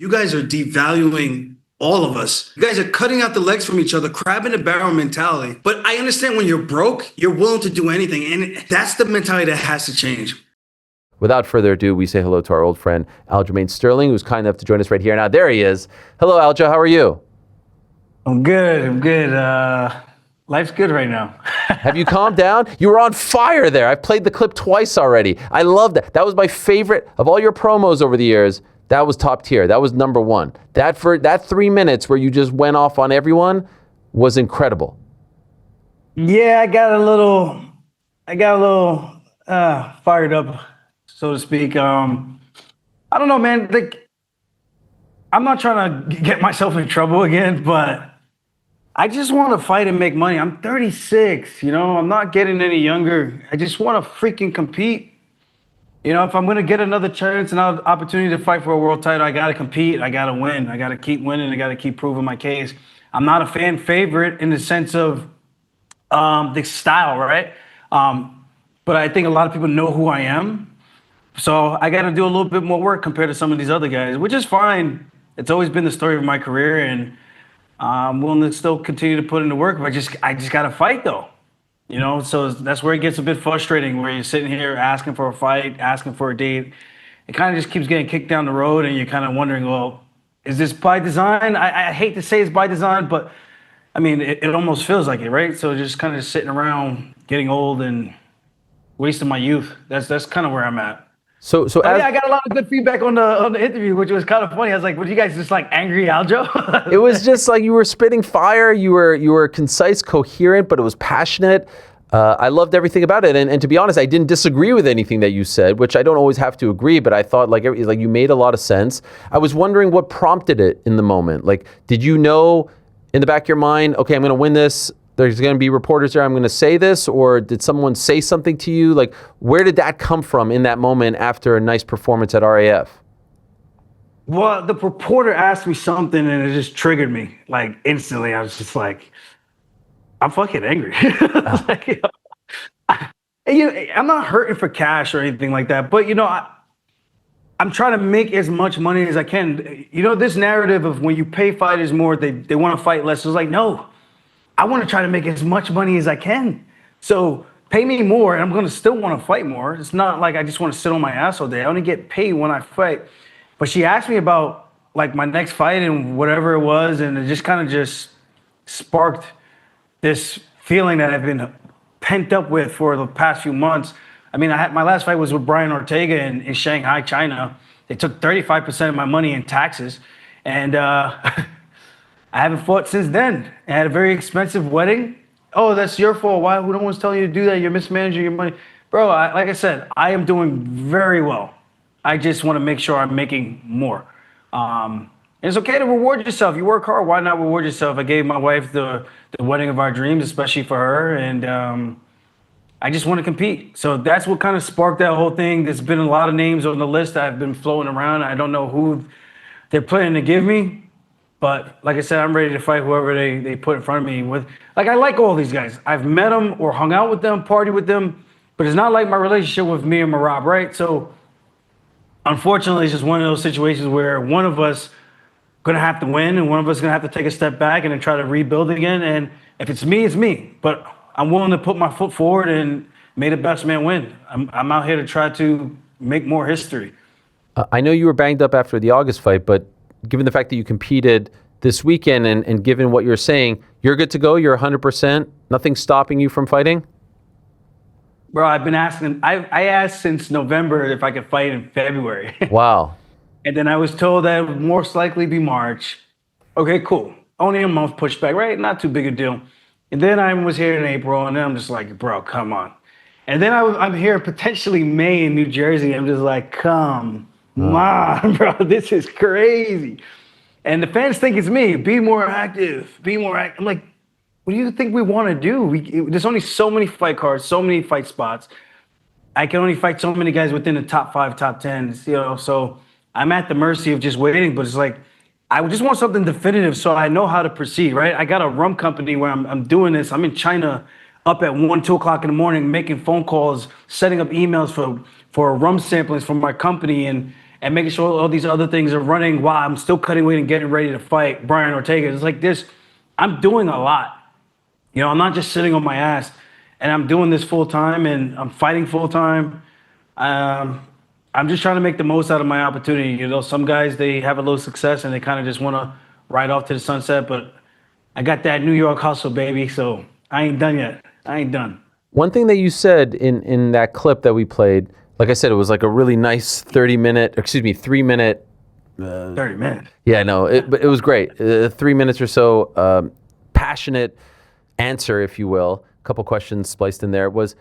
You guys are devaluing all of us. You guys are cutting out the legs from each other, crab in the barrel mentality. But I understand when you're broke, you're willing to do anything. And that's the mentality that has to change. Without further ado, we say hello to our old friend, Aljamain Sterling, who's kind enough to join us right here. Now, there he is. Hello, Alja. How are you? I'm good. Life's good right now. Have you calmed down? You were on fire there. I've played the clip twice already. I love that. That was my favorite of all your promos over the years. That was top tier. That was number one. That 3 minutes where you just went off on everyone was incredible. Yeah, I got a little fired up, so to speak. I don't know, man. Like, I'm not trying to get myself in trouble again, but I just want to fight and make money. I'm 36, I'm not getting any younger. I just want to freaking compete. If I'm going to get another chance, another opportunity to fight for a world title, I got to compete. I got to win. I got to keep winning. I got to keep proving my case. I'm not a fan favorite in the sense of the style, right? But I think a lot of people know who I am. So I got to do a little bit more work compared to some of these other guys, which is fine. It's always been the story of my career, and I'm willing to still continue to put in the work. But I just got to fight, though. So that's where it gets a bit frustrating, where you're sitting here asking for a fight, asking for a date. It kind of just keeps getting kicked down the road, and you're kind of wondering, well, is this by design? I hate to say it's by design, but I mean, it almost feels like it, right? So just kind of sitting around, getting old and wasting my youth. That's kind of where I'm at. So yeah, I got a lot of good feedback on the interview, which was kind of funny. I was like, "What, you guys just like angry Aljo?" It was just like you were spitting fire. You were concise, coherent, but it was passionate. I loved everything about it. And to be honest, I didn't disagree with anything that you said, which I don't always have to agree, but I thought like you made a lot of sense. I was wondering what prompted it in the moment. Like, did you know in the back of your mind, okay, I'm going to win this. There's going to be reporters there. I'm going to say this, or did someone say something to you? Like, where did that come from in that moment after a nice performance at RAF? Well, the reporter asked me something, and it just triggered me. Like, instantly, I was just like, I'm fucking angry. Like, I'm not hurting for cash or anything like that, but I'm trying to make as much money as I can. This narrative of when you pay fighters more, they want to fight less. It's like, no. I want to try to make as much money as I can. So pay me more, and I'm going to still want to fight more. It's not like I just want to sit on my ass all day. I only get paid when I fight. But she asked me about like my next fight and whatever it was, and it just kind of just sparked this feeling that I've been pent up with for the past few months. I mean, my last fight was with Brian Ortega in Shanghai, China. They took 35% of my money in taxes, and I haven't fought since then. I had a very expensive wedding. Oh, that's your fault. Why? Who no one's telling you to do that? You're mismanaging your money. Bro, like I said, I am doing very well. I just want to make sure I'm making more. And it's okay to reward yourself. You work hard. Why not reward yourself? I gave my wife the wedding of our dreams, especially for her. And I just want to compete. So that's what kind of sparked that whole thing. There's been a lot of names on the list that have been floating around. I don't know who they're planning to give me. But like I said, I'm ready to fight whoever they put in front of me with. Like, I like all these guys. I've met them or hung out with them, partied with them, but it's not like my relationship with me and Marab, right? So unfortunately, it's just one of those situations where one of us gonna have to win and one of us gonna have to take a step back and then try to rebuild again. And if it's me, it's me. But I'm willing to put my foot forward and may the best man win. I'm out here to try to make more history. I know you were banged up after the August fight, but given the fact that you competed this weekend and given what you're saying, you're good to go? You're 100%? Nothing stopping you from fighting? Bro, I've been asking. I asked since November if I could fight in February. Wow. And then I was told that it would most likely be March. Okay, cool. Only a month pushback, right? Not too big a deal. And then I was here in April, and then I'm just like, bro, come on. And then I'm here potentially May in New Jersey. I'm just like, come on, bro, this is crazy. And the fans think it's me. Be more active. Be more active. I'm like, what do you think we want to do? There's only so many fight cards, so many fight spots. I can only fight so many guys within the top 5, top 10. So I'm at the mercy of just waiting. But it's like, I just want something definitive so I know how to proceed, right? I got a rum company where I'm doing this. I'm in China up at 1, 2 o'clock in the morning, making phone calls, setting up emails for rum samplings from my company. And and making sure all these other things are running while I'm still cutting weight and getting ready to fight Brian Ortega. It's like this. I'm doing a lot. You know, I'm not just sitting on my ass, and I'm doing this full time, and I'm fighting full time. I'm just trying to make the most out of my opportunity. You know, some guys, they have a little success and they kind of just want to ride off to the sunset, but I got that New York hustle, baby. So I ain't done yet. I ain't done. One thing that you said in that clip that we played, like I said, it was like a really nice 3 minute. 30 minutes. Yeah, no, it was great. 3 minutes or so, passionate answer, if you will. A couple questions spliced in there. Was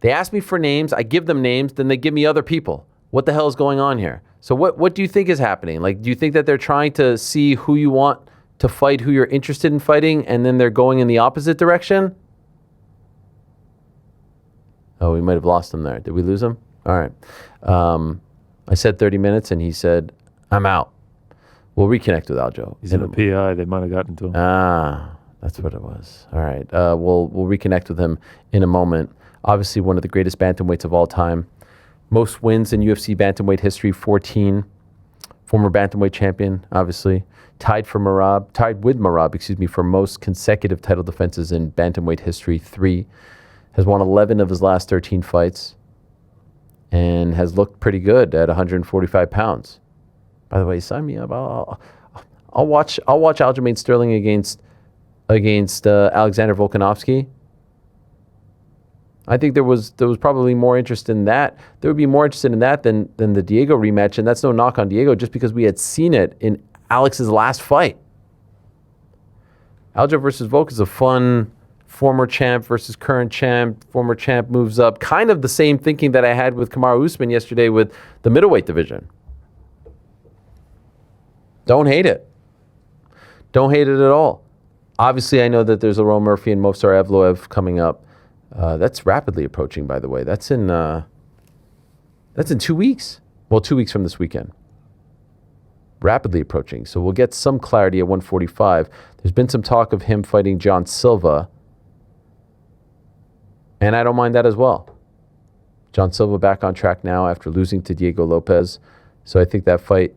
they asked me for names, I give them names, then they give me other people. What the hell is going on here? So what do you think is happening? Like, do you think that they're trying to see who you want to fight, who you're interested in fighting, and then they're going in the opposite direction? Oh, we might have lost him there. Did we lose him? All right. I said 30 minutes, and he said, I'm out. We'll reconnect with Aljo. He's in a PI. They might have gotten to him. Ah, that's what it was. All right. We'll reconnect with him in a moment. Obviously, one of the greatest bantamweights of all time. Most wins in UFC bantamweight history, 14. Former bantamweight champion, obviously. Tied with Merab, for most consecutive title defenses in bantamweight history, 3. Has won 11 of his last 13 fights. And has looked pretty good at 145 pounds. By the way, sign me up. I'll watch Aljamain Sterling against Alexander Volkanovski. I think there was probably more interest in that. There would be more interested in that than the Diego rematch, and that's no knock on Diego, just because we had seen it in Alex's last fight. Aljo versus Volk is a fun former champ versus current champ. Former champ moves up. Kind of the same thinking that I had with Kamaru Usman yesterday with the middleweight division. Don't hate it. Don't hate it at all. Obviously, I know that there's a Ro Murphy and Movsar Evloev coming up. That's rapidly approaching, by the way. That's in 2 weeks. Well, 2 weeks from this weekend. Rapidly approaching. So we'll get some clarity at 145. There's been some talk of him fighting John Silva. And I don't mind that as well. John Silva back on track now after losing to Diego Lopez. So I think that fight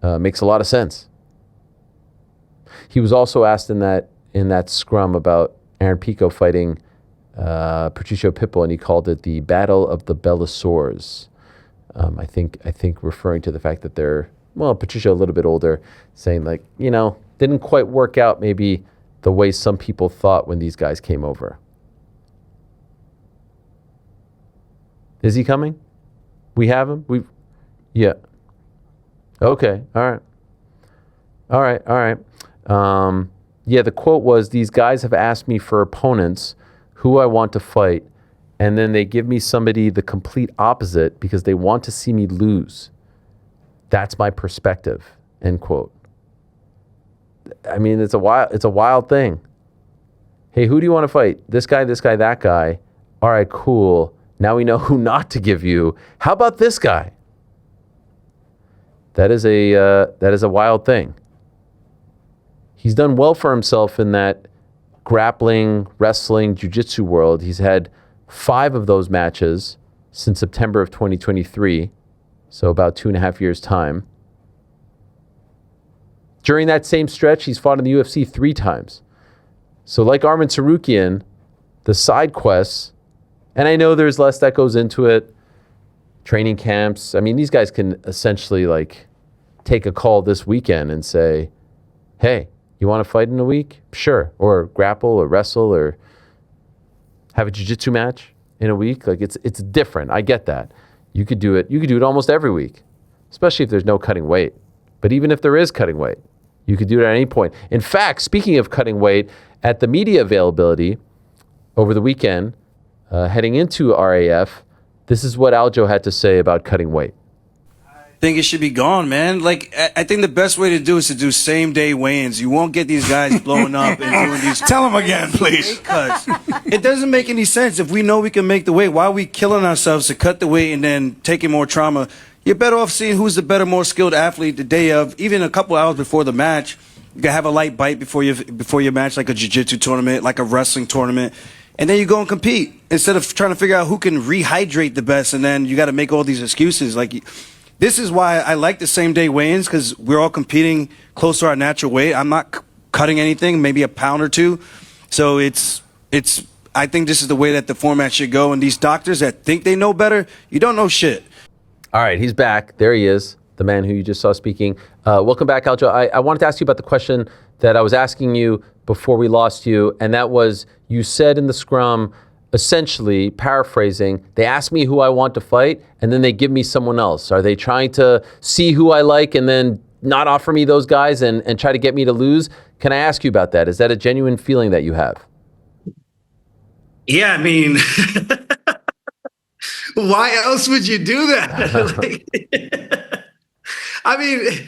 makes a lot of sense. He was also asked in that scrum about Aaron Pico fighting Patricio Pitbull, and he called it the Battle of the Bellasaurs. I think referring to the fact that they're, well, Patricio a little bit older, saying like, didn't quite work out maybe the way some people thought when these guys came over. Is he coming? We have him? Yeah. Okay. All right. Yeah, the quote was, these guys have asked me for opponents who I want to fight, and then they give me somebody the complete opposite because they want to see me lose. That's my perspective, end quote. I mean, it's a wild thing. Hey, who do you want to fight? This guy, that guy. All right, cool. Now we know who not to give you. How about this guy? That is a wild thing. He's done well for himself in that grappling, wrestling, jiu-jitsu world. He's had 5 of those matches since September of 2023, so about 2.5 years' time. During that same stretch, he's fought in the UFC 3 times. So like Arman Tsarukyan, the side quests, and I know there's less that goes into it, training camps. I mean, these guys can essentially like take a call this weekend and say, hey, you want to fight in a week? Sure. Or grapple or wrestle or have a jiu-jitsu match in a week. Like it's different. I get that. You could do it. You could do it almost every week, especially if there's no cutting weight. But even if there is cutting weight, you could do it at any point. In fact, speaking of cutting weight, at the media availability over the weekend, heading into RAF, this is what Aljo had to say about cutting weight. I think it should be gone, man. Like, I think the best way to do is to do same-day weigh-ins. You won't get these guys blowing up and doing these. Tell them again, please. Cuts. It doesn't make any sense. If we know we can make the weight, why are we killing ourselves to cut the weight and then taking more trauma? You're better off seeing who's the better, more skilled athlete the day of, even a couple hours before the match. You can have a light bite before your match, like a jiu-jitsu tournament, like a wrestling tournament. And then you go and compete instead of trying to figure out who can rehydrate the best. And then you got to make all these excuses. Like, this is why I like the same day weigh-ins, because we're all competing close to our natural weight. I'm not cutting anything, maybe a pound or two. So I think this is the way that the format should go. And these doctors that think they know better, you don't know shit. All right, he's back. There he is, the man who you just saw speaking. Welcome back, Aljo. I wanted to ask you about the question that I was asking you before we lost you, and that was, you said in the scrum, essentially, paraphrasing, they ask me who I want to fight, and then they give me someone else. Are they trying to see who I like and then not offer me those guys and try to get me to lose? Can I ask you about that? Is that a genuine feeling that you have? Yeah, I mean, why else would you do that? I mean,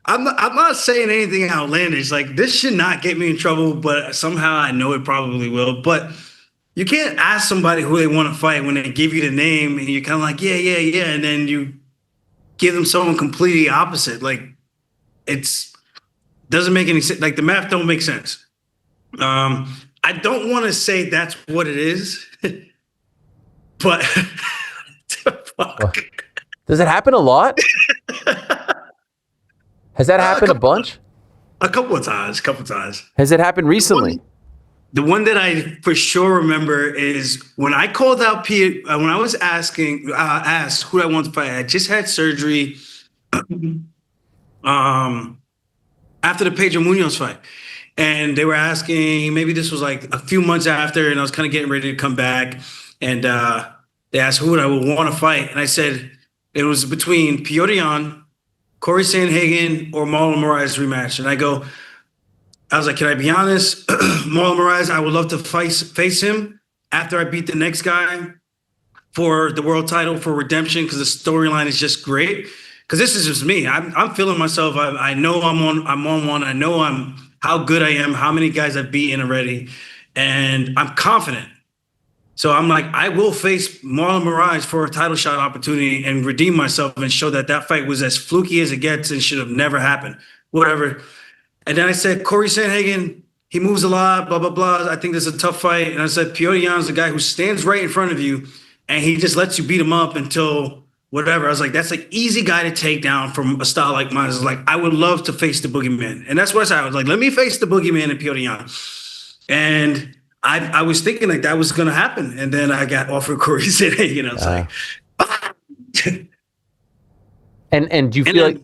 I'm not saying anything outlandish. Like, this should not get me in trouble, but somehow I know it probably will. But you can't ask somebody who they want to fight when they give you the name and you're kind of like, yeah, and then you give them someone completely opposite. Like, doesn't make any sense. Like, the math don't make sense. I don't want to say that's what it is, but fuck. Does it happen a lot? Has that happened a bunch? A couple of times. Has it happened recently? The one that I for sure remember is when I called out when I was asked who I want to fight. I just had surgery after the Pedro Munoz fight. And they were asking, maybe this was like a few months after, and I was kind of getting ready to come back. And they asked who I would want to fight. And I said it was between Petr Yan, Corey Sandhagen, or Marlon Moraes rematch. And I was like, can I be honest? Marlon Moraes, I would love to face him after I beat the next guy for the world title for redemption, because the storyline is just great. Because this is just me. I'm feeling myself. I know I'm on one. I know how good I am, how many guys I've beaten already, and I'm confident. So I'm like, I will face Marlon Moraes for a title shot opportunity and redeem myself and show that fight was as fluky as it gets and should have never happened, whatever. And then I said, Corey Sandhagen, he moves a lot, blah, blah, blah. I think this is a tough fight. And I said, Petr Yan's the guy who stands right in front of you, and he just lets you beat him up until whatever. I was like, that's an easy guy to take down from a style like mine. I was like, I would love to face the boogeyman. And that's what I said. I was like, let me face the boogeyman and Petr Yan. And I was thinking like that was going to happen. And then I got offered Corey Sandhagen. I was like, and do you feel like,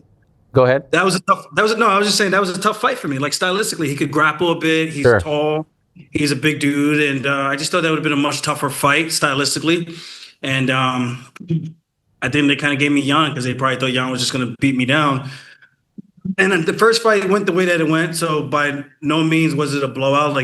go ahead. I was just saying that was a tough fight for me. Like, stylistically, he could grapple a bit. He's tall. He's a big dude. And I just thought that would have been a much tougher fight stylistically. And I think they kind of gave me Yan because they probably thought Yan was just going to beat me down. And then the first fight went the way that it went. So by no means was it a blowout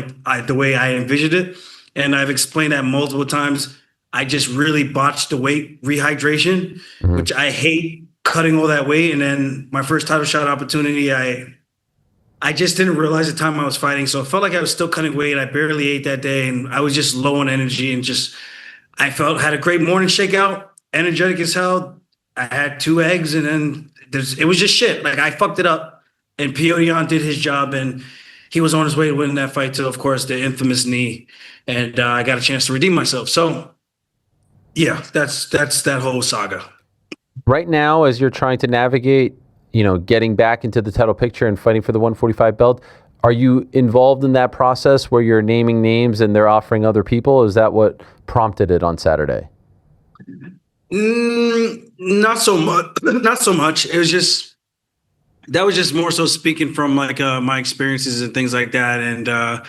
the way I envisioned it. And I've explained that multiple times. I just really botched the weight rehydration, which I hate, cutting all that weight. And then my first title shot opportunity, I just didn't realize the time I was fighting. So it felt like I was still cutting weight. I barely ate that day. And I was just low on energy and had a great morning shakeout. Energetic as hell. I had 2 eggs, and then it was just shit. Like, I fucked it up, and Petr Yan did his job, and he was on his way to winning that fight to, of course, the infamous knee, and I got a chance to redeem myself. So, yeah, that's that whole saga. Right now, as you're trying to navigate, getting back into the title picture and fighting for the 145 belt, are you involved in that process where you're naming names and they're offering other people? Is that what prompted it on Saturday? Not so much. Not so much. It was just more so speaking from my experiences and things like that, and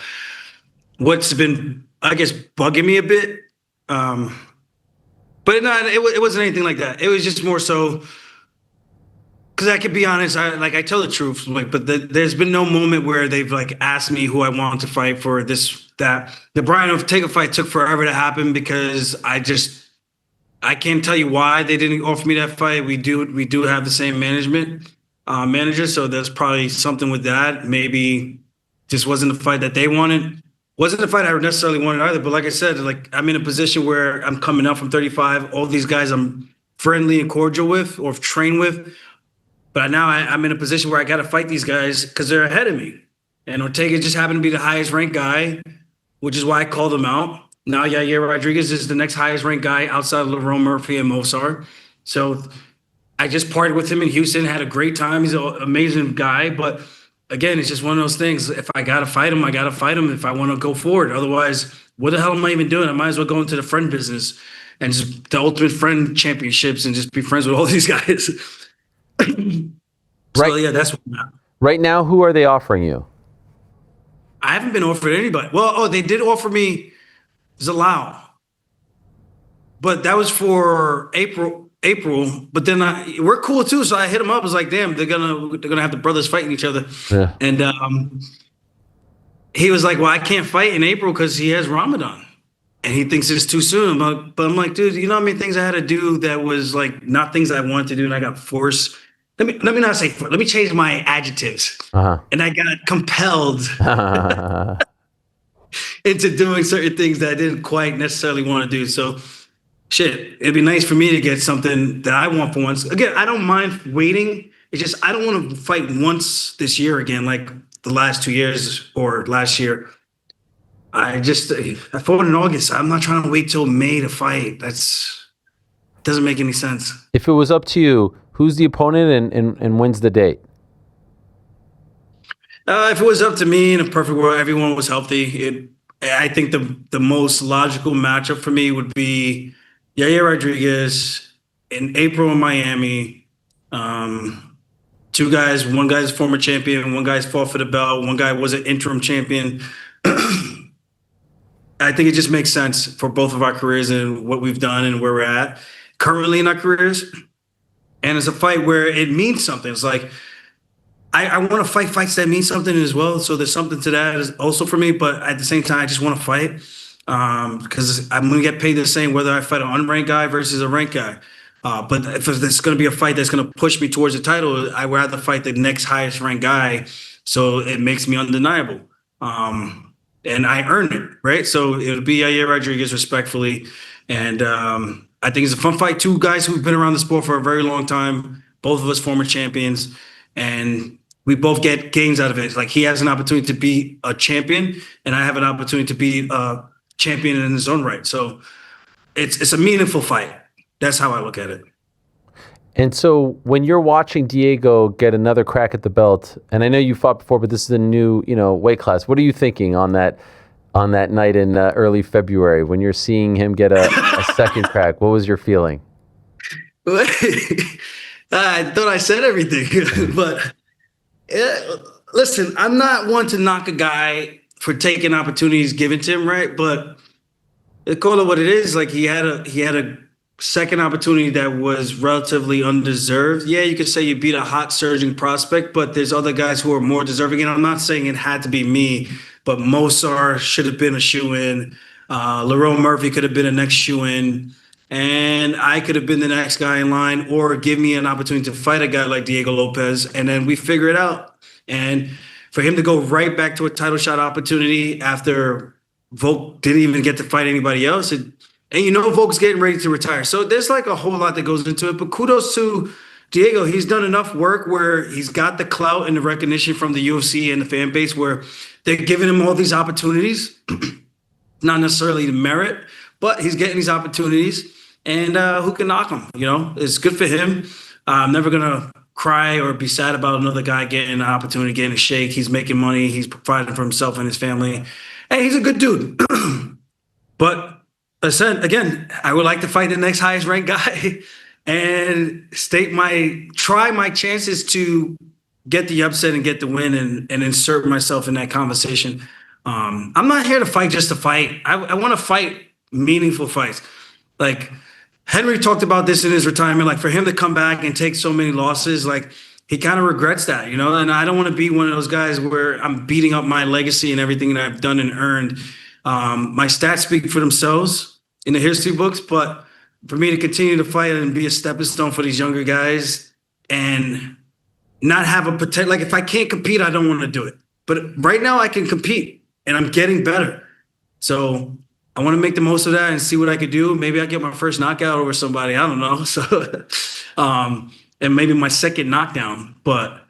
what's been, I guess, bugging me a bit. But it wasn't anything like that. It was just more so because I could be honest. I tell the truth. There's been no moment where they've asked me who I want to fight for this, that. The Brian Ortega fight took forever to happen because I can't tell you why they didn't offer me that fight. We do have the same manager, so there's probably something with that. Maybe just wasn't the fight that they wanted. Wasn't the fight I necessarily wanted either. But like I said, I'm in a position where I'm coming up from 35. All these guys I'm friendly and cordial with or trained with. But now I'm in a position where I got to fight these guys because they're ahead of me. And Ortega just happened to be the highest ranked guy, which is why I called him out. Now Yair Rodriguez is the next highest ranked guy outside of Lerone Murphy and Mosar. So I just partied with him in Houston, had a great time. He's an amazing guy, but again, it's just one of those things. If I gotta fight him, I gotta fight him if I want to go forward. Otherwise, what the hell am I even doing? I might as well go into the friend business and just the Ultimate Friend Championships and just be friends with all these guys. So Right. yeah, that's what I'm at. Right now, who are they offering you? I haven't been offered anybody. Well, they did offer me Zalal, but that was for April. But then we're cool too, so I hit him up. I was like, "Damn, they're gonna have the brothers fighting each other." Yeah. And he was like, "Well, I can't fight in April because he has Ramadan, and he thinks it's too soon." But I'm like, "Dude, you know how many things I had to do that was like not things I wanted to do, and I got forced." Let me not say. Let me change my adjectives. Uh-huh. And I got compelled into doing certain things that I didn't quite necessarily want to do. So, shit, it'd be nice for me to get something that I want for once. Again, I don't mind waiting. It's just I don't want to fight once this year again, like the last 2 years or last year. I fought in August. I'm not trying to wait till May to fight. Doesn't make any sense. If it was up to you, who's the opponent and when's the date? If it was up to me in a perfect world, everyone was healthy. I think the most logical matchup for me would be Yair Rodriguez in April in Miami. Two guys, one guy's former champion, one guy's fought for the belt, one guy was an interim champion. I think it just makes sense for both of our careers and what we've done and where we're at currently in our careers. And it's a fight where it means something. It's like, I want to fight fights that mean something as well. So there's something to that also for me. But at the same time, I just want to fight because I'm going to get paid the same whether I fight an unranked guy versus a ranked guy. But if it's going to be a fight that's going to push me towards the title, I'd rather fight the next highest ranked guy. So it makes me undeniable. And I earned it, right? So it'll be Yair Rodriguez respectfully. And I think it's a fun fight. Two guys who've been around the sport for a very long time, both of us former champions. And we both get gains out of it. Like he has an opportunity to be a champion, and I have an opportunity to be a champion in his own right. So it's a meaningful fight. That's how I look at it. And so when you're watching Diego get another crack at the belt, and I know you fought before, but this is a new, weight class. What are you thinking on that night in early February when you're seeing him get a second crack? What was your feeling? I thought I said everything, but listen, I'm not one to knock a guy for taking opportunities given to him, right? But call it what it is. Like he had a second opportunity that was relatively undeserved. Yeah, you could say you beat a hot surging prospect, but there's other guys who are more deserving. And I'm not saying it had to be me, but Mosar should have been a shoe-in. Lerone Murphy could have been a next shoe-in. And I could have been the next guy in line or give me an opportunity to fight a guy like Diego Lopez. And then we figure it out. And for him to go right back to a title shot opportunity after Volk didn't even get to fight anybody else. And Volk's getting ready to retire. So there's like a whole lot that goes into it. But kudos to Diego. He's done enough work where he's got the clout and the recognition from the UFC and the fan base where they're giving him all these opportunities. Not necessarily the merit, but he's getting these opportunities. And who can knock him? It's good for him. I'm never going to cry or be sad about another guy getting an opportunity, getting a shake. He's making money. He's providing for himself and his family. And he's a good dude. But I said, again, I would like to fight the next highest ranked guy and try my chances to get the upset and get the win and insert myself in that conversation. I'm not here to fight just to fight. I want to fight meaningful fights. Like Henry talked about this in his retirement, like for him to come back and take so many losses, like he kind of regrets that, and I don't want to be one of those guys where I'm beating up my legacy and everything that I've done and earned. My stats speak for themselves in the history books, but for me to continue to fight and be a stepping stone for these younger guys and not have a potential, like if I can't compete, I don't want to do it. But right now I can compete and I'm getting better. So I want to make the most of that and see what I could do. Maybe I get my first knockout over somebody. I don't know. So, and maybe my second knockdown. But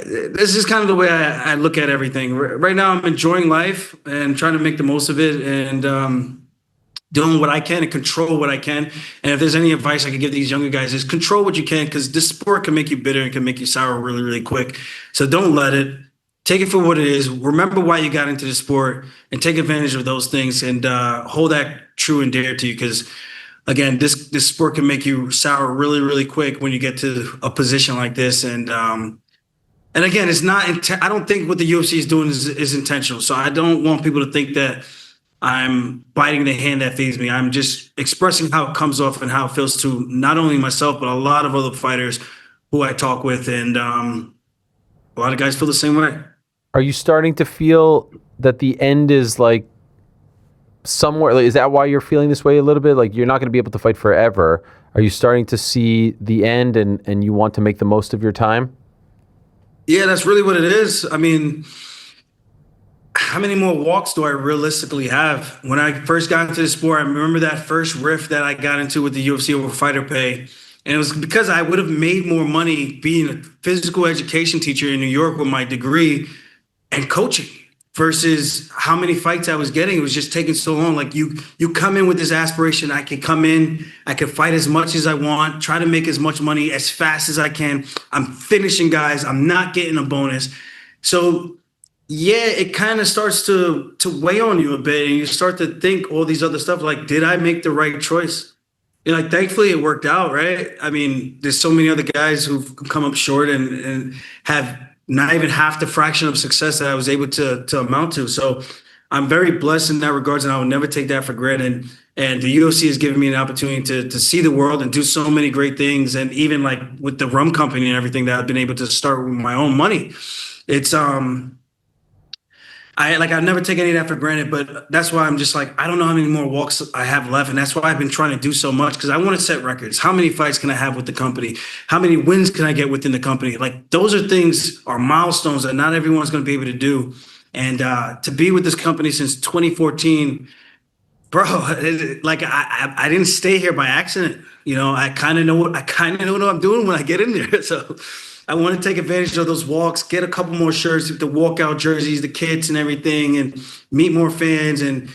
this is kind of the way I look at everything. Right now, I'm enjoying life and trying to make the most of it. And doing what I can and control what I can. And if there's any advice I can give these younger guys is control what you can, because this sport can make you bitter and can make you sour really, really quick. So don't let it. Take it for what it is. Remember why you got into the sport and take advantage of those things and hold that true and dear to you. Because again, this sport can make you sour really, really quick when you get to a position like this. And again, it's not. I don't think what the UFC is doing is intentional. So I don't want people to think that I'm biting the hand that feeds me. I'm just expressing how it comes off and how it feels to not only myself, but a lot of other fighters who I talk with. And a lot of guys feel the same way. Are you starting to feel that the end is like somewhere? Like, is that why you're feeling this way a little bit? Like you're not going to be able to fight forever. Are you starting to see the end and you want to make the most of your time? Yeah, that's really what it is. I mean, how many more walks do I realistically have? When I first got into the sport, I remember that first rift that I got into with the UFC over fighter pay. And it was because I would have made more money being a physical education teacher in New York with my degree and coaching versus how many fights I was getting. It was just taking so long. Like you come in with this aspiration. I can come in, I can fight as much as I want, try to make as much money as fast as I can. I'm finishing guys. I'm not getting a bonus. So yeah, it kind of starts to weigh on you a bit, and you start to think all these other stuff like, did I make the right choice? You know, like, thankfully it worked out, right? I mean, there's so many other guys who've come up short and have not even half the fraction of success that I was able to amount to. So I'm very blessed in that regards, and I will never take that for granted. And the UFC has given me an opportunity to see the world and do so many great things. And even like with the rum company and everything that I've been able to start with my own money, it's I'll never take any of that for granted, but that's why I'm just like, I don't know how many more walks I have left. And that's why I've been trying to do so much, because I want to set records. How many fights can I have with the company? How many wins can I get within the company? Like, those are things, are milestones that not everyone's going to be able to do. And to be with this company since 2014, bro, like I didn't stay here by accident. You know, I kind of know what I'm doing when I get in there. So I want to take advantage of those walks, get a couple more shirts, the walkout jerseys, the kits and everything, and meet more fans and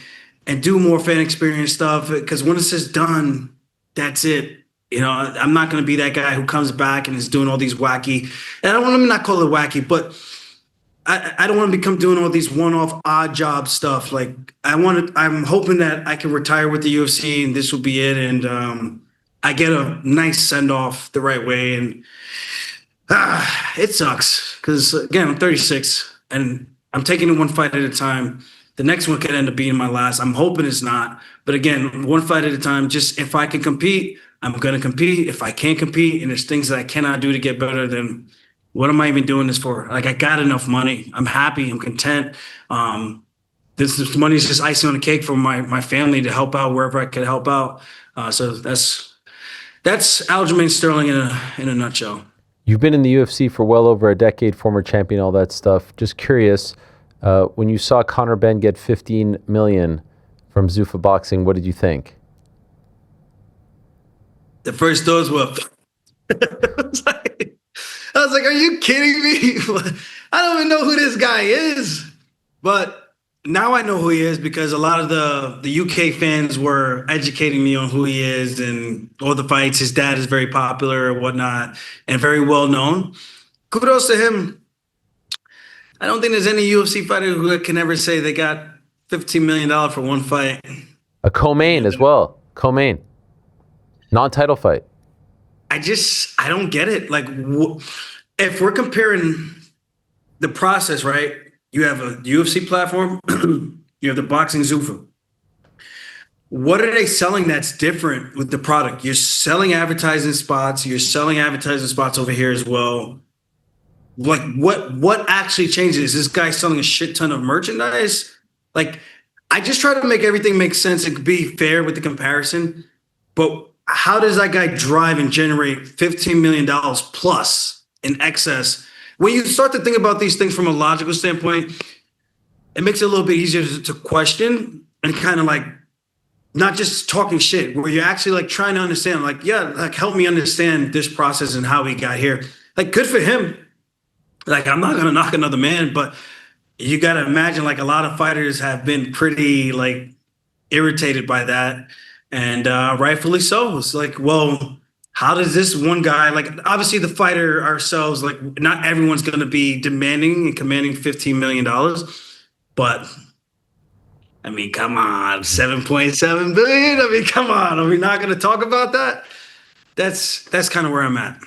do more fan experience stuff. Because when this is done, that's it. You know, I'm not going to be that guy who comes back and is doing all these wacky, and I don't want to not call it wacky, but I don't want to become doing all these one-off odd job stuff. Like I'm hoping that I can retire with the UFC and this will be it. And I get a nice send off the right way. And it sucks because, again, I'm 36 and I'm taking it one fight at a time. The next one could end up being my last. I'm hoping it's not. But again, one fight at a time. Just if I can compete, I'm going to compete. If I can't compete and there's things that I cannot do to get better, then what am I even doing this for? Like, I got enough money. I'm happy. I'm content. This money is just icing on the cake for my family to help out wherever I could help out. So that's Aljamain Sterling in a nutshell. You've been in the UFC for well over a decade, former champion, all that stuff. Just curious, when you saw Conor Benn get $15 million from Zuffa Boxing, what did you think? The first thoughts were, I was like, are you kidding me? I don't even know who this guy is. But now I know who he is because a lot of the UK fans were educating me on who he is and all the fights. His dad is very popular and whatnot and very well known. Kudos to him. I don't think there's any UFC fighter who can ever say they got $15 million for one fight. A co-main as well. Co-main. Non-title fight. I don't get it. Like, if we're comparing the process, right? You have a UFC platform, you have the boxing Zuffa. What are they selling that's different with the product? You're selling advertising spots. You're selling advertising spots over here as well. Like, what actually changes? Is this guy selling a shit ton of merchandise? Like, I just try to make everything make sense and be fair with the comparison. But how does that guy drive and generate $15 million plus in excess? When you start to think about these things from a logical standpoint, it makes it a little bit easier to question and kind of like not just talking shit, where you're actually like trying to understand, like, yeah, like, help me understand this process and how we got here. Like, good for him. Like, I'm not going to knock another man, but you got to imagine, like, a lot of fighters have been pretty, like, irritated by that, and rightfully so. It's like, well, how does this one guy, like, obviously the fighter ourselves, like, not everyone's going to be demanding and commanding $15 million, but I mean, come on, 7.7 billion. I mean, come on, are we not going to talk about that? That's kind of where I'm at.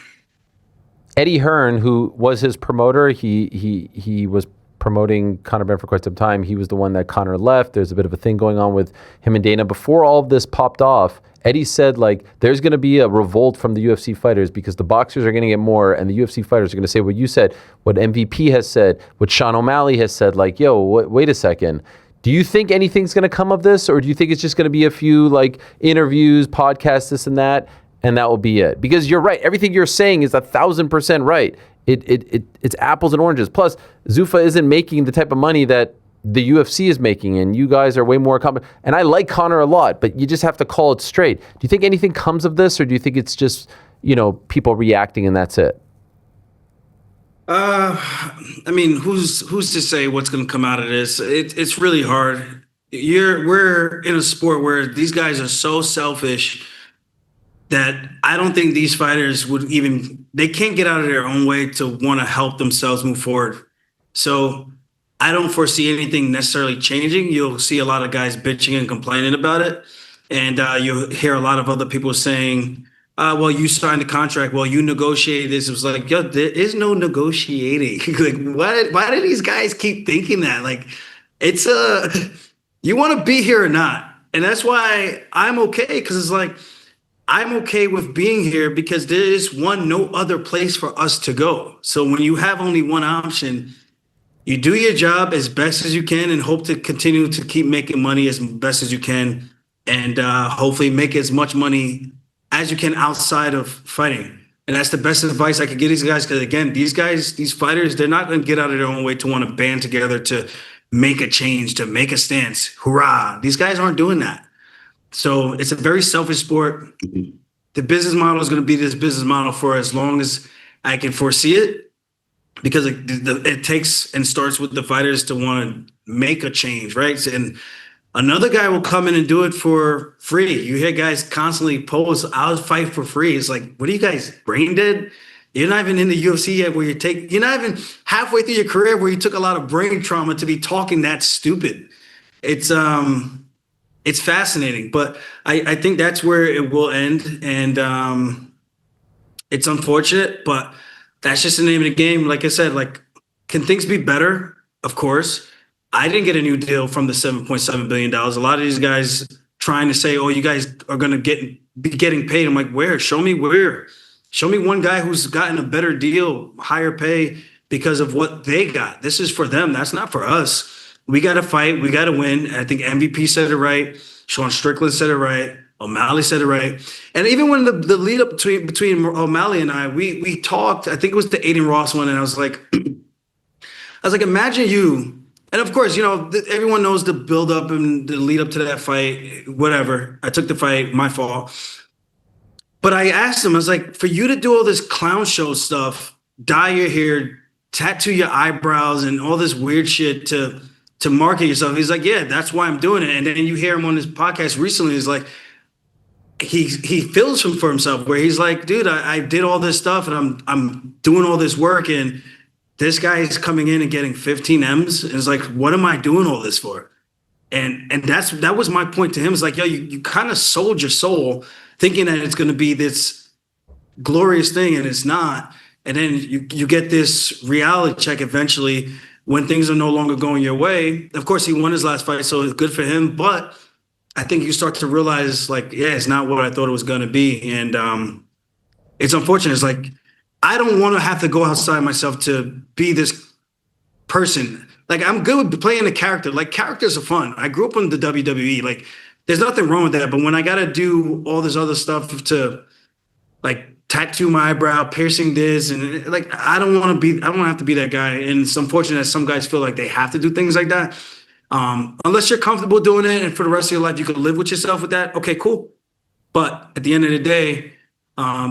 Eddie Hearn, who was his promoter, he was promoting Conor Benn for quite some time. He was the one that Conor left. There's a bit of a thing going on with him and Dana. Before all of this popped off, Eddie said, like, there's going to be a revolt from the UFC fighters because the boxers are going to get more, and the UFC fighters are going to say what you said, what MVP has said, what Sean O'Malley has said, like, yo, wait a second. Do you think anything's going to come of this, or do you think it's just going to be a few, like, interviews, podcasts, this and that will be it? Because you're right. Everything you're saying is 1,000% right. It's apples and oranges. Plus, Zuffa isn't making the type of money that the UFC is making, and you guys are way more competent. And I like Conor a lot, but you just have to call it straight. Do you think anything comes of this, or do you think it's just, people reacting and that's it? I mean, who's to say what's going to come out of this? It's really hard. We're in a sport where these guys are so selfish that I don't think these fighters they can't get out of their own way to want to help themselves move forward. So I don't foresee anything necessarily changing. You'll see a lot of guys bitching and complaining about it. And you'll hear a lot of other people saying, well, you signed a contract. Well, you negotiated this. It was like, yo, there is no negotiating. Like, why do these guys keep thinking that? Like, it's you want to be here or not. And that's why I'm okay, because it's like, I'm okay with being here because there is no other place for us to go. So when you have only one option, you do your job as best as you can and hope to continue to keep making money as best as you can, and hopefully make as much money as you can outside of fighting. And that's the best advice I could give these guys, because again, these fighters, they're not going to get out of their own way to want to band together to make a change, to make a stance. Hurrah. These guys aren't doing that. So it's a very selfish sport. The business model is going to be this business model for as long as I can foresee it, because it takes and starts with the fighters to want to make a change, right? And another guy will come in and do it for free. You hear guys constantly post, "I'll fight for free." It's like, what are you guys, brain dead? You're not even in the UFC yet where you're not even halfway through your career where you took a lot of brain trauma to be talking that stupid. It's fascinating, but I think that's where it will end. And it's unfortunate, but that's just the name of the game. Like I said, like, can things be better? Of course. I didn't get a new deal from the $7.7 billion. A lot of these guys trying to say, oh, you guys are going to be getting paid. I'm like, where? Show me where. Show me one guy who's gotten a better deal, higher pay because of what they got. This is for them. That's not for us. We got to fight. We got to win. I think MVP said it right. Sean Strickland said it right. O'Malley said it right. And even when the lead up between O'Malley and I, we talked, I think it was the Aiden Ross one. And I was like, imagine you. And of course, everyone knows the build up and the lead up to that fight, whatever. I took the fight, my fault. But I asked him, I was like, for you to do all this clown show stuff, dye your hair, tattoo your eyebrows and all this weird shit to market yourself. He's like, yeah, that's why I'm doing it. And then you hear him on his podcast recently. He's like, he feels for himself, where he's like, dude, I did all this stuff and I'm doing all this work, and this guy is coming in and getting 15 M's. And it's like, what am I doing all this for? And that was my point to him. It's like, yo, you kind of sold your soul thinking that it's going to be this glorious thing, and it's not. And then you get this reality check eventually when things are no longer going your way. Of course, he won his last fight, so it's good for him. But I think you start to realize, like, yeah, it's not what I thought it was going to be. And it's unfortunate. It's like, I don't want to have to go outside myself to be this person. Like, I'm good with playing a character. Like, characters are fun. I grew up in the WWE. Like, there's nothing wrong with that. But when I got to do all this other stuff to, like, tattoo my eyebrow, piercing this, and like, I don't want to have to be that guy. And it's unfortunate that some guys feel like they have to do things like that. Unless you're comfortable doing it and for the rest of your life you can live with yourself with that, okay, cool. But at the end of the day,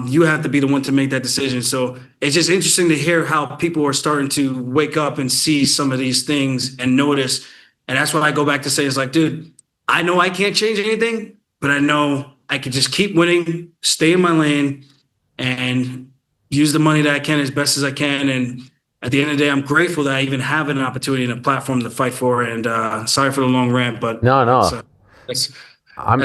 you have to be the one to make that decision. So it's just interesting to hear how people are starting to wake up and see some of these things and notice. And that's why I go back to say, it's like, dude, I know I can't change anything, but I know I can just keep winning, stay in my lane, and use the money that I can as best as I can. And at the end of the day, I'm grateful that I even have an opportunity and a platform to fight for. And sorry for the long rant, but No. that's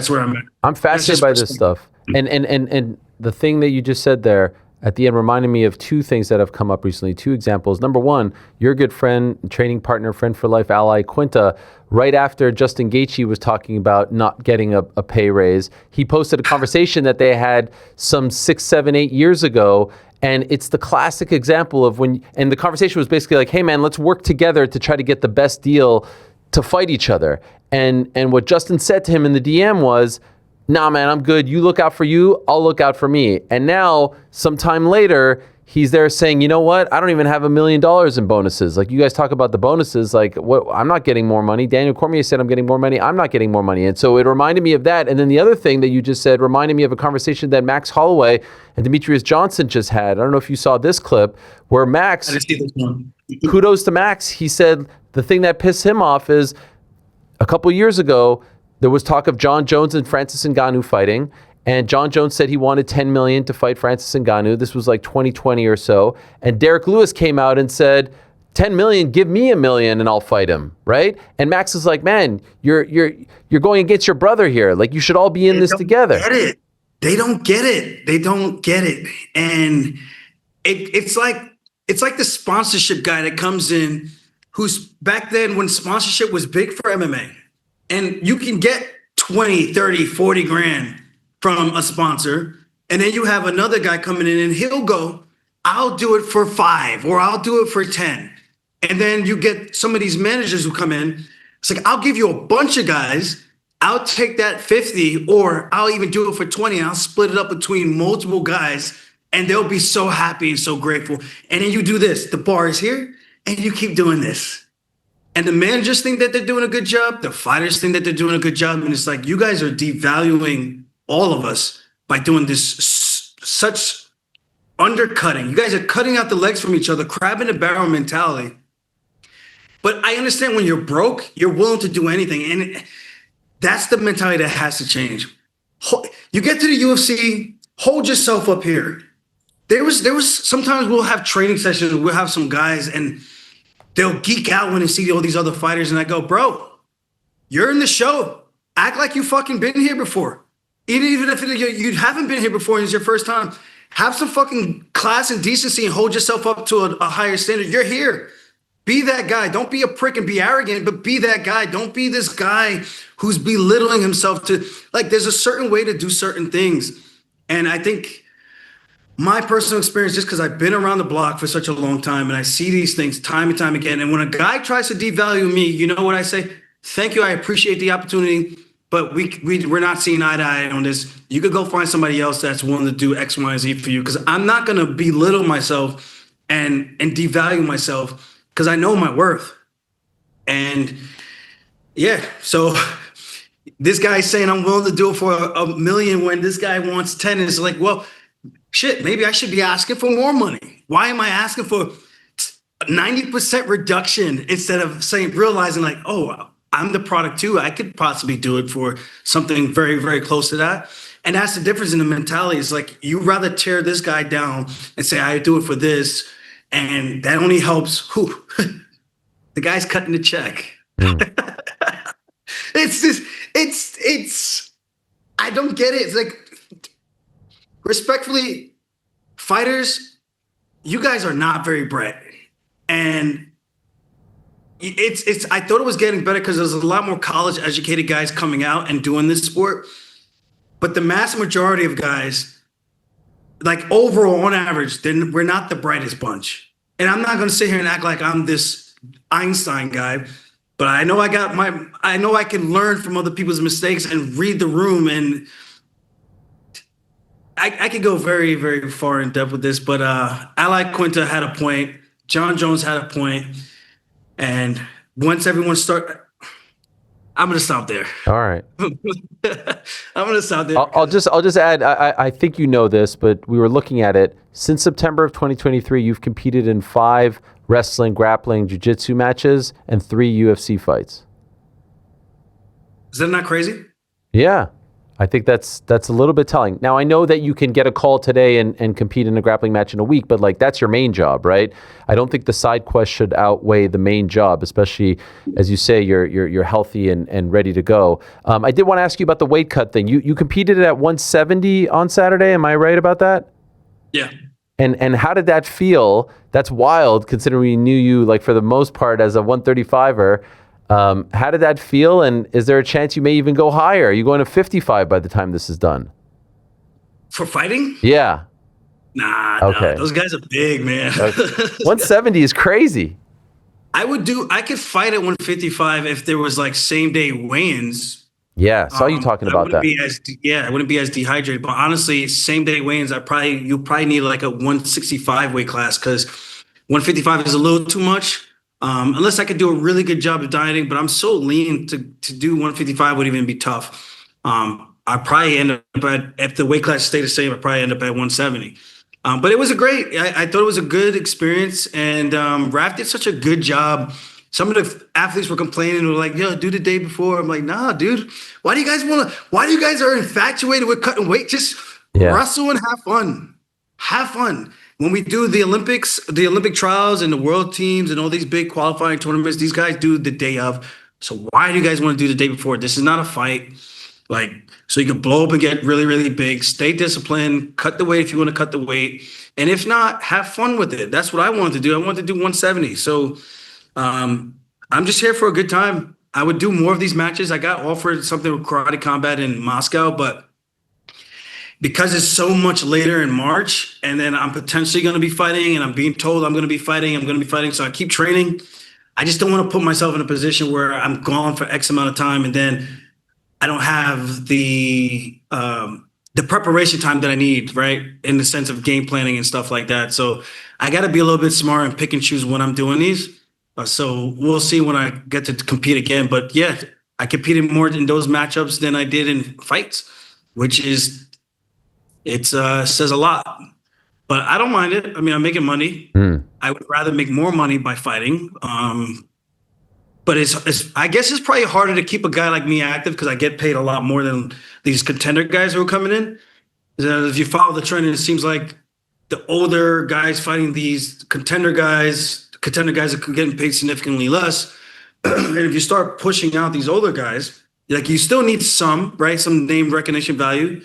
where I'm at. I'm fascinated by this stuff. And the thing that you just said there at the end reminded me of two things that have come up recently, two examples. Number one, your good friend, training partner, friend for life, ally Quinta, right after Justin Gaethje was talking about not getting a pay raise, he posted a conversation that they had some 6, 7, 8 years ago. And it's the classic example of and the conversation was basically like, hey man, let's work together to try to get the best deal to fight each other. And what Justin said to him in the DM was, nah, man, I'm good. You look out for you. I'll look out for me. And now, sometime later, he's there saying, you know what? I don't even have $1 million in bonuses. Like, you guys talk about the bonuses. Like, what? I'm not getting more money. Daniel Cormier said I'm getting more money. I'm not getting more money. And so it reminded me of that. And then the other thing that you just said reminded me of a conversation that Max Holloway and Demetrius Johnson just had. I don't know if you saw this clip where Max, I didn't see this one. kudos to Max. He said the thing that pissed him off is a couple years ago, there was talk of John Jones and Francis Ngannou fighting, and John Jones said he wanted $10 million to fight Francis Ngannou. This was like 2020 or so, and Derek Lewis came out and said, $10 million, give me $1 million and I'll fight him, right? And Max is like, man, you're going against your brother here. Like, you should all be in this together. They don't get it. They don't get it. And it's like the sponsorship guy that comes in, who's back then when sponsorship was big for MMA. And you can get 20, 30, 40 grand from a sponsor. And then you have another guy coming in and he'll go, I'll do it for 5 or I'll do it for 10. And then you get some of these managers who come in. It's like, I'll give you a bunch of guys. I'll take that 50 or I'll even do it for 20. And I'll split it up between multiple guys and they'll be so happy and so grateful. And then you do this. The bar is here and you keep doing this. And the managers think that they're doing a good job. The fighters think that they're doing a good job. And it's like, you guys are devaluing all of us by doing this such undercutting. You guys are cutting out the legs from each other, crab in the barrel mentality. But I understand when you're broke, you're willing to do anything. And that's the mentality that has to change. You get to the UFC, hold yourself up here. There was sometimes we'll have training sessions, we'll have some guys and they'll geek out when they see all these other fighters. And I go, bro, you're in the show. Act like you fucking been here before. Even if you haven't been here before and it's your first time, have some fucking class and decency and hold yourself up to a higher standard. You're here. Be that guy. Don't be a prick and be arrogant, but be that guy. Don't be this guy who's belittling himself to, like, there's a certain way to do certain things. And I think my personal experience, just because I've been around the block for such a long time and I see these things time and time again. And when a guy tries to devalue me, you know what I say? Thank you. I appreciate the opportunity, but we're not seeing eye to eye on this. You could go find somebody else that's willing to do X, Y, and Z for you. Because I'm not going to belittle myself and devalue myself because I know my worth. And yeah, so this guy's saying I'm willing to do it for $1 million when this guy wants 10. And it's like, well, shit, maybe I should be asking for more money. Why am I asking for 90% reduction instead of realizing like, oh, I'm the product too. I could possibly do it for something very, very close to that. And that's the difference in the mentality. It's like, you rather tear this guy down and say, I do it for this. And that only helps who? The guy's cutting the check. It's I don't get it. It's like, respectfully, fighters, you guys are not very bright. And I thought it was getting better because there's a lot more college educated guys coming out and doing this sport. But the mass majority of guys, like overall on average, then we're not the brightest bunch. And I'm not going to sit here and act like I'm this Einstein guy, but I know I know I can learn from other people's mistakes and read the room. And I could go very, very far in depth with this, but Ally Quinta had a point. John Jones had a point. And once everyone I'm going to stop there. All right. I'm going to stop there. I'll just add, I think you know this, but we were looking at it. Since September of 2023, you've competed in 5 wrestling, grappling, jiu-jitsu matches and 3 UFC fights. Is that not crazy? Yeah. I think that's a little bit telling. Now, I know that you can get a call today and compete in a grappling match in a week, but like that's your main job, right? I don't think the side quest should outweigh the main job, especially as you say you're healthy and ready to go. I did want to ask you about the weight cut thing. You competed at 170 on Saturday. Am I right about that? Yeah. And how did that feel? That's wild considering we knew you like for the most part as a 135er. How did that feel? And is there a chance you may even go higher? Are you going to 55 by the time this is done? For fighting? Yeah. Nah, Okay. those guys are big, man. 170 is crazy. I could fight at 155 if there was like same day weigh-ins. Yeah, saw you talking about that. I wouldn't be as dehydrated. But honestly, same day weigh-ins, you probably need like a 165 weight class because 155 is a little too much. Unless I could do a really good job of dieting, but I'm so lean to do 155 would even be tough. I probably end up if the weight class stayed the same, I'd probably end up at 170. But it was I thought it was a good experience, and Raph did such a good job. Some of the athletes were complaining, were like, "Yo, do the day before." I'm like, "Nah, dude. Why do you guys are infatuated with cutting weight? Just wrestle and have fun. Have fun." When we do the Olympics, the Olympic trials and the world teams and all these big qualifying tournaments, these guys do the day of. So why do you guys want to do the day before? This is not a fight. Like, so you can blow up and get really, really big. Stay disciplined. Cut the weight if you want to cut the weight. And if not, have fun with it. That's what I wanted to do. I wanted to do 170. So I'm just here for a good time. I would do more of these matches. I got offered something with Karate Combat in Moscow, but because it's so much later in March, and then I'm potentially going to be fighting, and I'm being told I'm going to be fighting. So I keep training. I just don't want to put myself in a position where I'm gone for X amount of time, and then I don't have the preparation time that I need, right? In the sense of game planning and stuff like that. So I got to be a little bit smart and pick and choose when I'm doing these. So we'll see when I get to compete again. But yeah, I competed more in those matchups than I did in fights, which is. It says a lot, but I don't mind it. I mean, I'm making money. I would rather make more money by fighting. But I guess it's probably harder to keep a guy like me active because I get paid a lot more than these contender guys who are coming in. If you follow the trend, it seems like the older guys fighting these contender guys are getting paid significantly less. And if you start pushing out these older guys, like you still need some name recognition value.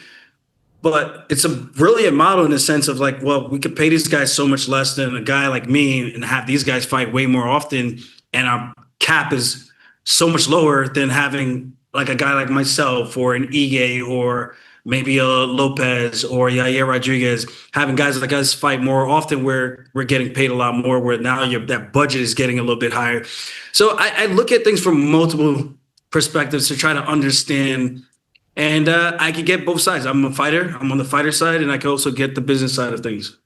But it's a brilliant model in the sense of like, well, we could pay these guys so much less than a guy like me and have these guys fight way more often. And our cap is so much lower than having like a guy like myself or an Ige or maybe a Lopez or Yair Rodriguez, having guys like us fight more often where we're getting paid a lot more, where now that budget is getting a little bit higher. So I look at things from multiple perspectives to try to understand. And I could get both sides. I'm a fighter. I'm on the fighter side, and I can also get the business side of things.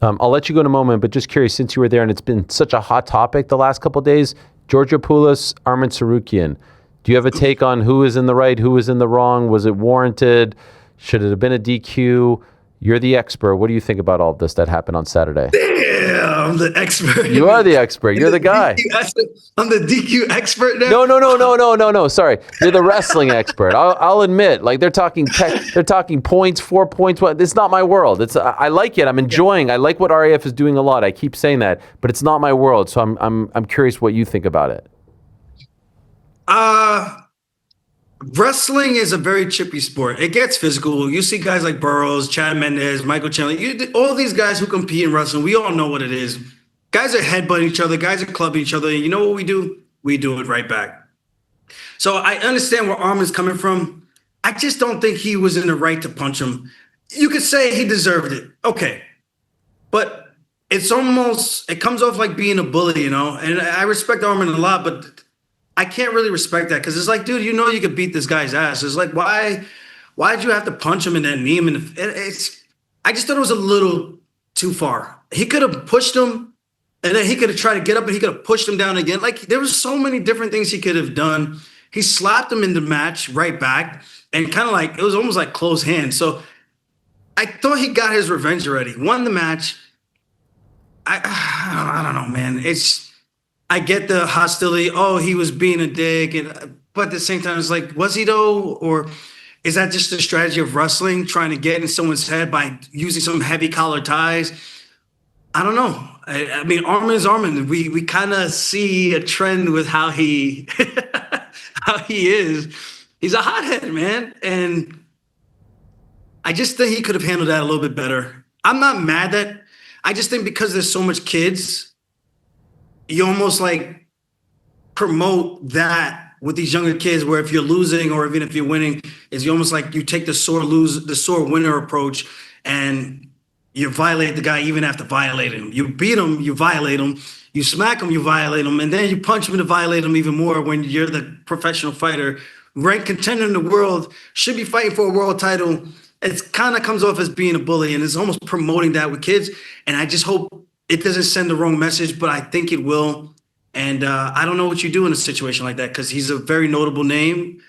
I'll let you go in a moment, but just curious, since you were there and it's been such a hot topic the last couple of days, Georgia Poulos, Arman Tsarukyan, do you have a take on who is in the right, who is in the wrong? Was it warranted? Should it have been a DQ? You're the expert. What do you think about all of this that happened on Saturday? Yeah, I'm the expert. You are the expert. You're the guy. I'm the DQ expert now. No. Sorry, you're the wrestling expert. I'll admit, like they're talking points, 4 points. What? It's not my world. I like it. I'm enjoying. I like what RAF is doing a lot. I keep saying that, but it's not my world. So I'm curious what you think about it. Wrestling is a very chippy sport. It gets physical. You see guys like Burroughs, Chad Mendez, Michael Chandler. All these guys who compete in wrestling, we all know what it is. Guys are headbutting each other. Guys are clubbing each other. And you know what we do? We do it right back. So I understand where Arman's coming from. I just don't think he was in the right to punch him. You could say he deserved it. Okay. But it comes off like being a bully, you know? And I respect Arman a lot, but I can't really respect that because it's like, dude, you know you could beat this guy's ass. It's like, why'd you have to punch him and then knee him? I just thought it was a little too far. He could have pushed him, and then he could have tried to get up, and he could have pushed him down again. Like, there was so many different things he could have done. He slapped him in the match right back, and kind of like, it was almost like close hands. So I thought he got his revenge already. Won the match. I don't know, man. I get the hostility. Oh, he was being a dick. but at the same time, it's like, was he though? Or is that just a strategy of wrestling, trying to get in someone's head by using some heavy collar ties? I don't know. I mean, Arman is Arman. We kind of see a trend with how he how he is. He's a hothead, man, and I just think he could have handled that a little bit better. I'm not mad that. I just think because there's so much kids, you almost like promote that with these younger kids, where if you're losing or even if you're winning, is you almost like you take the sore winner approach, and you violate the guy even after violating him. You beat him, you violate him. You smack him, you violate him, and then you punch him to violate him even more when you're the professional fighter, ranked contender in the world, should be fighting for a world title. It kind of comes off as being a bully, and it's almost promoting that with kids. And I just hope it doesn't send the wrong message, but I think it will. And I don't know what you do in a situation like that, because he's a very notable name.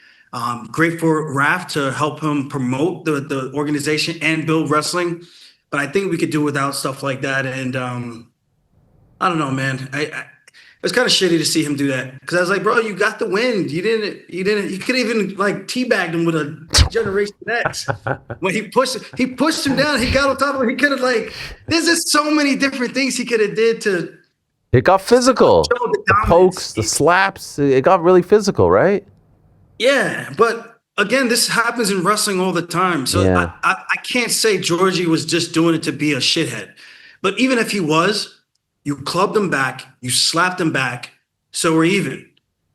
Great for Raf to help him promote the organization and build wrestling. But I think we could do without stuff like that. And I don't know, man. It was kind of shitty to see him do that, because I was like, bro, you got the win. You could even like teabagged him with a Generation X when he pushed him down. He got on top of him. He could have there's just so many different things he could have did to. It got physical. The pokes, the slaps. It got really physical, right? Yeah, but again, this happens in wrestling all the time. So yeah. I can't say Georgie was just doing it to be a shithead. But even if he was, you clubbed him back, you slapped him back, so we're even.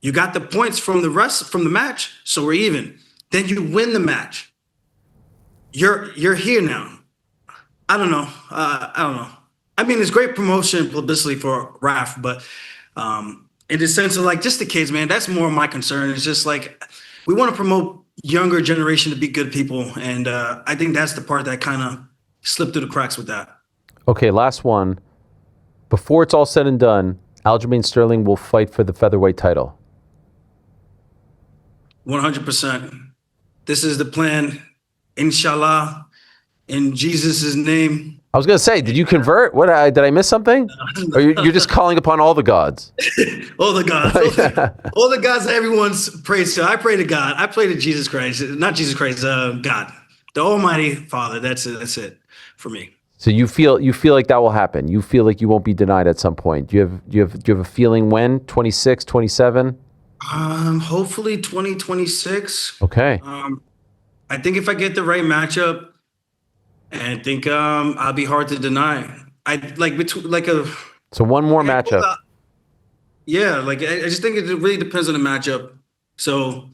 You got the points from the match, so we're even. Then you win the match. You're here now. I don't know. I mean, it's great promotion and publicity for Raf, but in the sense of just the kids, man, that's more my concern. It's just we want to promote younger generation to be good people, and I think that's the part that kind of slipped through the cracks with that. Okay, last one. Before it's all said and done, Aljamain Sterling will fight for the featherweight title. 100%. This is the plan. Inshallah, in Jesus' name. I was going to say, did you convert? What did I miss something? Or you're just calling upon all the gods? All the gods. All the gods that everyone's prays to. I pray to God. I pray to Jesus Christ. Not Jesus Christ, God. The Almighty Father. That's it for me. So you feel like that will happen. You feel like you won't be denied at some point. Do you have a feeling when? 26, 27? Hopefully 2026. Okay. I think if I get the right matchup, I think I'll be hard to deny. So one more matchup. Yeah, I just think it really depends on the matchup. So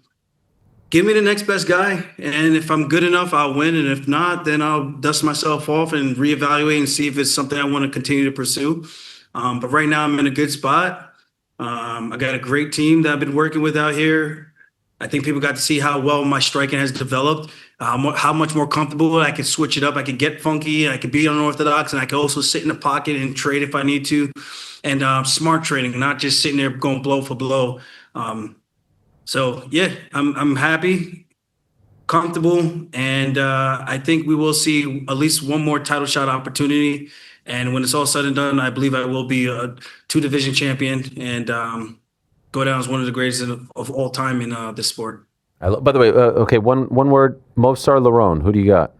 give me the next best guy, and if I'm good enough, I'll win. And if not, then I'll dust myself off and reevaluate and see if it's something I want to continue to pursue. But right now, I'm in a good spot. I got a great team that I've been working with out here. I think people got to see how well my striking has developed, how much more comfortable I could switch it up. I could get funky, I could be unorthodox, and I could also sit in the pocket and trade if I need to. And smart trading, not just sitting there going blow for blow. So yeah, I'm happy, comfortable, and I think we will see at least one more title shot opportunity. And when it's all said and done, I believe I will be a 2-division champion and go down as one of the greatest of all time in this sport. By the way, okay, one word: Movsar Lerone. Who do you got?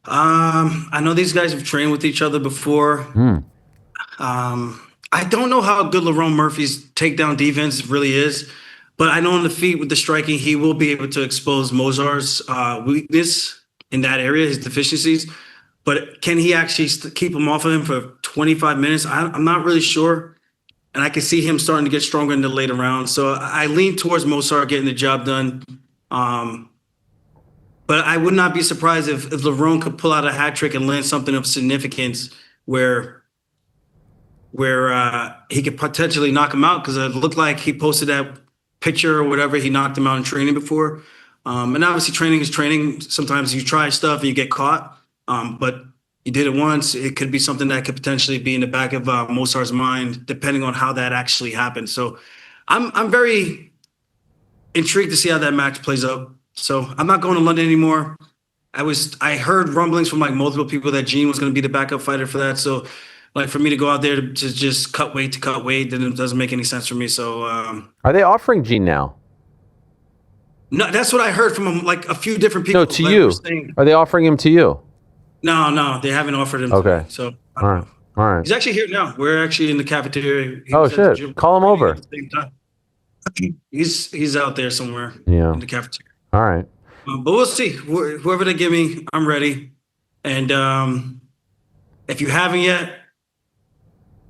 I know these guys have trained with each other before. I don't know how good Lerone Murphy's takedown defense really is, but I know on the feet with the striking, he will be able to expose Mozart's weakness in that area, his deficiencies. But can he actually keep him off of him for 25 minutes? I'm not really sure. And I can see him starting to get stronger in the later rounds. So I lean towards Mozart getting the job done. But I would not be surprised if Lerone could pull out a hat trick and land something of significance where he could potentially knock him out, because it looked like he posted that picture or whatever. He knocked him out in training before. And obviously training is training. Sometimes you try stuff and you get caught. But you did it once. It could be something that could potentially be in the back of Mozart's mind, depending on how that actually happened. So I'm very intrigued to see how that match plays out. So I'm not going to London anymore. I heard rumblings from multiple people that Gene was going to be the backup fighter for that. So Like for me to go out there to just cut weight, then it doesn't make any sense for me. So Are they offering Gene now? no, that's what I heard from like a few different people. No, to that you. were saying- Are they offering him to you? No, they haven't offered him. To Okay. me, so All right. All right. he's actually here now. We're actually in the cafeteria. He Oh, was at the shit. gym Call him over. at the same time. He's out there somewhere. Yeah. In the cafeteria. All right. But we'll see. Whoever they give me, I'm ready. And if you haven't yet,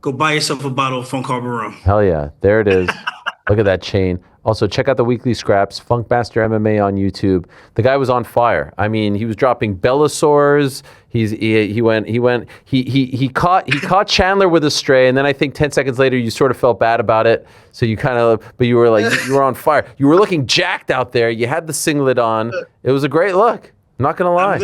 go buy yourself a bottle of Funk Harbor rum. Hell yeah. There it is. Look at that chain. Also, check out the weekly scraps, Funkmaster MMA on YouTube. The guy was on fire. I mean, he was dropping Bellasaurs. He caught Chandler with a stray, and then I think 10 seconds later you sort of felt bad about it. So you kind of, but you were like, you were on fire. You were looking jacked out there. You had the singlet on. It was a great look. I'm not gonna lie.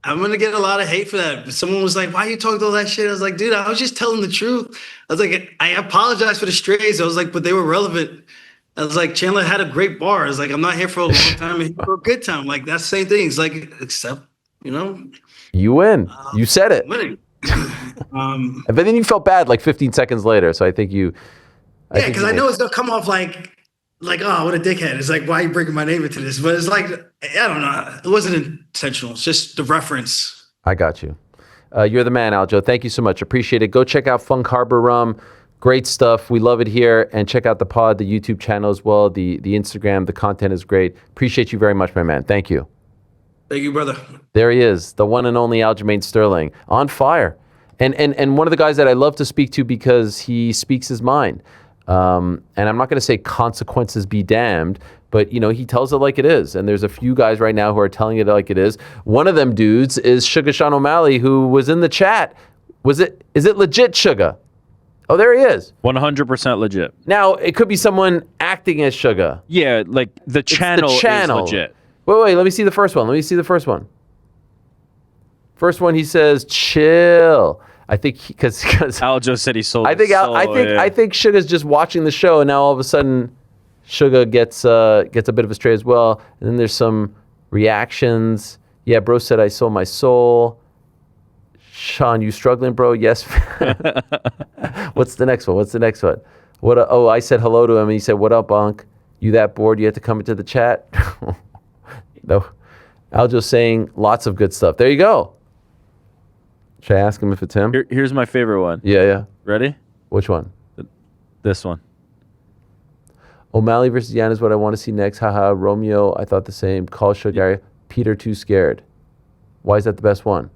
I'm gonna get a lot of hate for that. Someone was like, "Why you talking all that shit?" I was like, "Dude, I was just telling the truth." I was like, "I apologize for the strays." I was like, "But they were relevant." I was like, "Chandler had a great bar." I was like, "I'm not here for a long time, I'm here for a good time." Like that's the same thing. It's like, except You win. You said it. winning. But then you felt bad like 15 seconds later. So I think you. Yeah, because I know it's gonna come off like, oh, what a dickhead. It's like, why are you bringing my name into this? But it's like, I don't know. It wasn't intentional. It's just the reference. I got you. You're the man, Aljo. Thank you so much. Appreciate it. Go check out Funk Harbor Rum. Great stuff. We love it here. And check out the pod, the YouTube channel as well, the Instagram. The content is great. Appreciate you very much, my man. Thank you. Thank you, brother. There he is, the one and only Aljamain Sterling, on fire. And one of the guys that I love to speak to because he speaks his mind. And I'm not going to say consequences be damned, but he tells it like it is. And there's a few guys right now who are telling it like it is. One of them dudes is Sugar Sean O'Malley, who was in the chat. Is it legit, Sugar? Oh, there he is. 100% legit. Now, it could be someone acting as Sugar. Yeah, like the channel is legit. Wait, let me see the first one. First one, he says, chill. I think because Aljo said he sold. I think Sugar's just watching the show, and now all of a sudden, Sugar gets a bit of a stray as well. And then there's some reactions. Yeah, bro said I sold my soul. Sean, you struggling, bro? Yes. What's the next one? I said hello to him, and he said, "What up, Unc? You that bored? You have to come into the chat." No, Aljo's saying lots of good stuff. There you go. Should I ask him if it's him? Here's my favorite one. Yeah. Ready? Which one? This one. O'Malley versus Yan is what I want to see next. Haha. Romeo, I thought the same. Call Sugar. Peter too scared. Why is that the best one?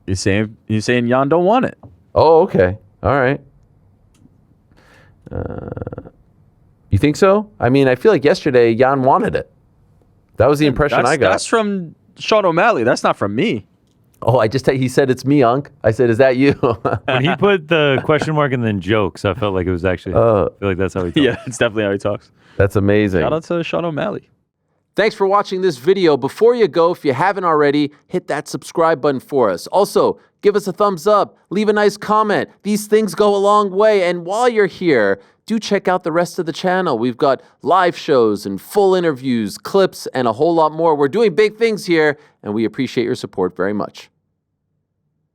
You saying Yan don't want it? Oh, okay. All right. You think so? I mean, I feel like yesterday Yan wanted it. That was the impression I got. That's from Sean O'Malley. That's not from me. Oh, he said it's me, Unc. I said, is that you? When he put the question mark and then jokes, I felt like it was actually. I feel like that's how he talks. Yeah, it's definitely how he talks. That's amazing. Shout out to Sean O'Malley. Thanks for watching this video. Before you go, if you haven't already, hit that subscribe button for us. Also, give us a thumbs up, leave a nice comment. These things go a long way. And while you're here, do check out the rest of the channel. We've got live shows and full interviews, clips, and a whole lot more. We're doing big things here, and we appreciate your support very much.